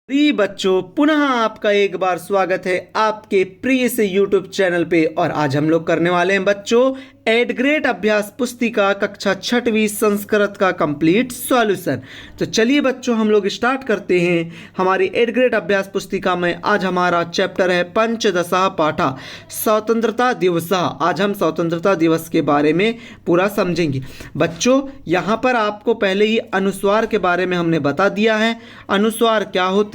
जी बच्चों, पुनः आपका एक बार स्वागत है आपके प्रिय से YouTube चैनल पे। और आज हम लोग करने वाले हैं बच्चों एट ग्रेड अभ्यास पुस्तिका कक्षा छठवीं संस्कृत का कंप्लीट सॉल्यूशन। तो चलिए बच्चों, हम लोग स्टार्ट करते हैं हमारी एट ग्रेड अभ्यास पुस्तिका में। आज हमारा चैप्टर है पंचदशः पाठा स्वतंत्रता दिवस। आज हम स्वतंत्रता दिवस के बारे में पूरा समझेंगे बच्चों। यहाँ पर आपको पहले ही अनुस्वार के बारे में हमने बता दिया है। अनुस्वार क्या होते हैं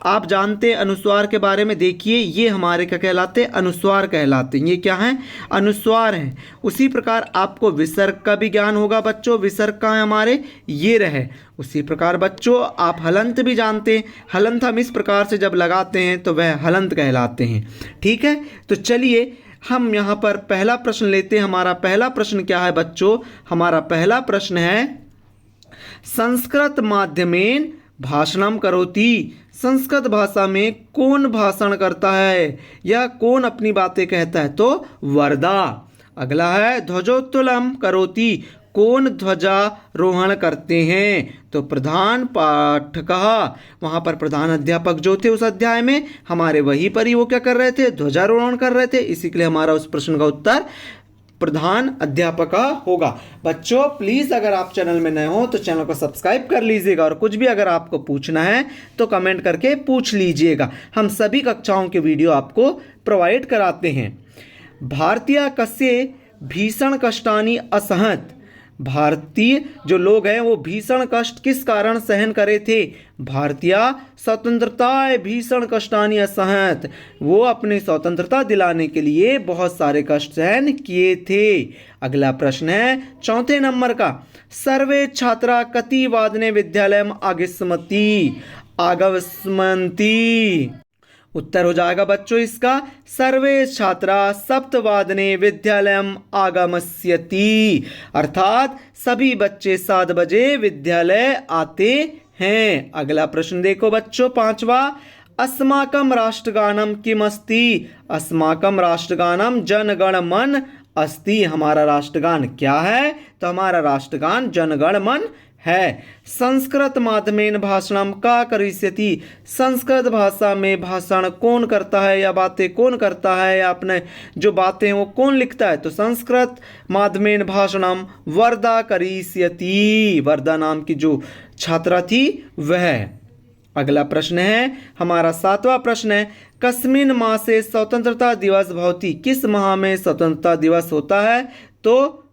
आप जानते हैं। अनुस्वार के बारे में देखिए, ये हमारे क्या कहलाते हैं, अनुस्वार कहलाते हैं। ये क्या है, अनुस्वार हैं। उसी प्रकार आपको विसर्ग का भी ज्ञान होगा बच्चों। विसर्ग का है हमारे, ये रहे। उसी प्रकार बच्चों आप हलंत भी जानते हैं। हलंत हम इस प्रकार से जब लगाते हैं तो वह हलंत कहलाते हैं। ठीक है, तो चलिए हम यहाँ पर पहला प्रश्न लेते हैं। हमारा पहला प्रश्न क्या है बच्चों, हमारा पहला प्रश्न है संस्कृत माध्यमेन भाषणम करोति। संस्कृत भाषा में कौन भाषण करता है या कौन अपनी बातें कहता है, तो वर्धा। अगला है ध्वजोत्तोलनम करोति। कौन ध्वजारोहण करते हैं, तो प्रधान पाठकः। वहाँ पर प्रधान अध्यापक जो थे उस अध्याय में हमारे, वहीं पर ही वो क्या कर रहे थे, ध्वजारोहण कर रहे थे। इसी के लिए हमारा उस प्रश्न का उत्तर प्रधान अध्यापक होगा। बच्चों प्लीज़ अगर आप चैनल में नए हो तो चैनल को सब्सक्राइब कर लीजिएगा, और कुछ भी अगर आपको पूछना है तो कमेंट करके पूछ लीजिएगा। हम सभी कक्षाओं के वीडियो आपको प्रोवाइड कराते हैं। भारतीय कस्य भीषण कष्टानि असहत। भारतीय जो लोग हैं वो भीषण कष्ट किस कारण सहन करे थे, भारतीय स्वतंत्रता भीषण कष्टानि असहत। वो अपनी स्वतंत्रता दिलाने के लिए बहुत सारे कष्ट सहन किए थे। अगला प्रश्न है चौथे नंबर का, सर्वे छात्रा कति वादने विद्यालयम आगमन्ति। उत्तर हो जाएगा बच्चों इसका, सर्वे छात्रा सप्तवादने विद्यालयम आगमस्यति। अर्थात सभी बच्चे 7 बजे विद्यालय आते हैं। अगला प्रश्न देखो बच्चों, पांचवा, अस्माकं राष्ट्रगानम किमस्ति। अस्माकं राष्ट्रगानम जन गण मन अस्ति। हमारा राष्ट्रगान क्या है, तो हमारा राष्ट्रगान जन गण मन है। संस्कृत माध्यमेन भाषणम का करिष्यति। संस्कृत भाषा में भाषण कौन करता है या बातें कौन करता है या अपने जो बातें हैं वो कौन लिखता है, तो संस्कृत माध्यमेन भाषणम वर्धा करिष्यति। वर्धा नाम की जो छात्रा थी वह। अगला प्रश्न है हमारा सातवां प्रश्न है, कस्मिन मासे स्वतंत्रता दिवस भवति। किस माह में स्वतंत्रता दिवस होता है, तो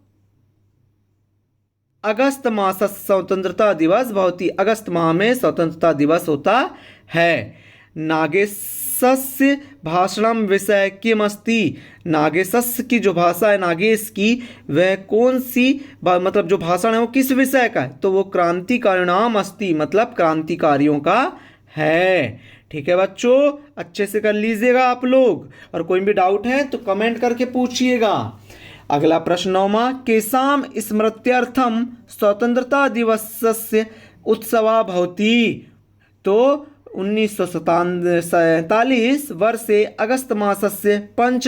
अगस्त मास स्वतंत्रता दिवस भवति। अगस्त माह में स्वतंत्रता दिवस होता है। नागेशस्य भाषणम विषय किमस्ति। नागेशस्य की जो भाषा है, नागेश की, वह कौन सी मतलब जो भाषण है वो किस विषय का है, तो वो क्रांतिकारिणाम अस्ति, मतलब क्रांतिकारियों का है। ठीक है बच्चों, अच्छे से कर लीजिएगा आप लोग, और कोई भी डाउट है तो कमेंट करके पूछिएगा। अगला प्रश्न 9वां, केसाम स्मृत्यर्थम स्वतंत्रता दिवसस्य उत्सवा भवति। तो 1947 वर्षे अगस्त मासस्य 5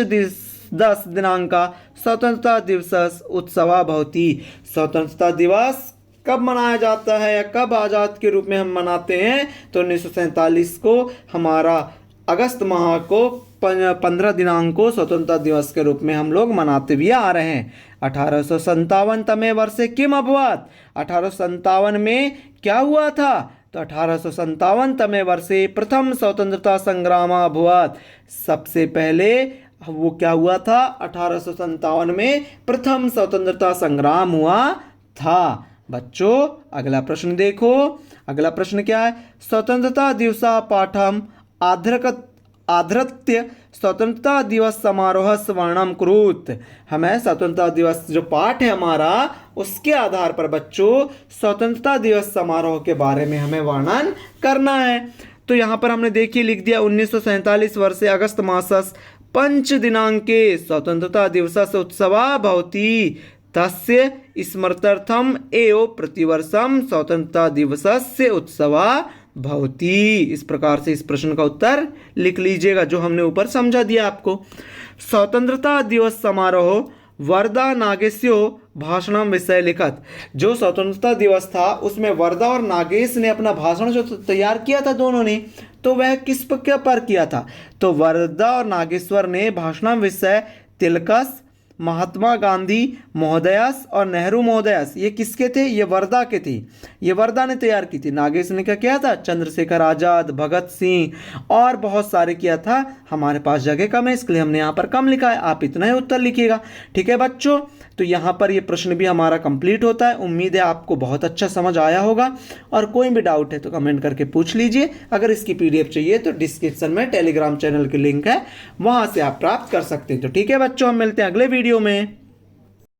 दिनांका स्वतंत्रता दिवस उत्सवा भवति। स्वतंत्रता दिवस कब मनाया जाता है या कब आज़ाद के रूप में हम मनाते हैं, तो 1947 को हमारा अगस्त माह को 15 दिनांक को स्वतंत्रता दिवस के रूप में हम लोग मनाते भी आ रहे हैं। 1857 तमे वर्षे किम अभवत्। 1857 में क्या हुआ था, तो 1857 तमे वर्षे प्रथम स्वतंत्रता संग्राम अभवत्। सबसे पहले वो क्या हुआ था, 1857 में प्रथम स्वतंत्रता संग्राम हुआ था। बच्चों अगला प्रश्न देखो, अगला प्रश्न क्या है, स्वतंत्रता दिवसा पाठम आधृत्य स्वतंत्रता दिवस समारोह स्वर्णम कुरुत। हमें स्वतंत्रता दिवस जो पाठ है हमारा, उसके आधार पर बच्चों स्वतंत्रता दिवस समारोह के बारे में हमें वर्णन करना है। तो यहाँ पर हमने देखिए लिख दिया, 1947 वर्षे अगस्त मासस् 5 दिनांके स्वतंत्रता दिवसस्य उत्सवा भवति। तस्य स्मृत्यर्थम एव प्रतिवर्षम स्वतंत्रता दिवसस्य उत्सवा भवति। इस प्रकार से इस प्रश्न का उत्तर लिख लीजिएगा जो हमने ऊपर समझा दिया आपको। स्वतंत्रता दिवस समारोह वर्धा नागेश्यो भाषणम विषय लिखत। जो स्वतंत्रता दिवस था उसमें वर्धा और नागेश ने अपना भाषण जो तैयार किया था दोनों ने, तो वह किस पर किया था? तो वर्धा और नागेश्वर ने भाषणम विषय तिलकस, महात्मा गांधी महोदयास और नेहरू महोदयास, ये किसके थे? ये वर्धा के थे, ये वर्धा ने तैयार की थी। नागेश ने क्या किया था? चंद्रशेखर आजाद, भगत सिंह और बहुत सारे किया था। हमारे पास जगह कम है इसलिए हमने यहाँ पर कम लिखा है, आप इतना ही उत्तर लिखिएगा। ठीक है बच्चों, तो यहाँ पर ये प्रश्न भी हमारा कंप्लीट होता है। उम्मीद है आपको बहुत अच्छा समझ आया होगा, और कोई भी डाउट है तो कमेंट करके पूछ लीजिए। अगर इसकी पीडीएफ चाहिए तो डिस्क्रिप्शन में टेलीग्राम चैनल की लिंक है, वहां से आप प्राप्त कर सकते हैं। तो ठीक है बच्चों, हम मिलते हैं अगले वीडियो में।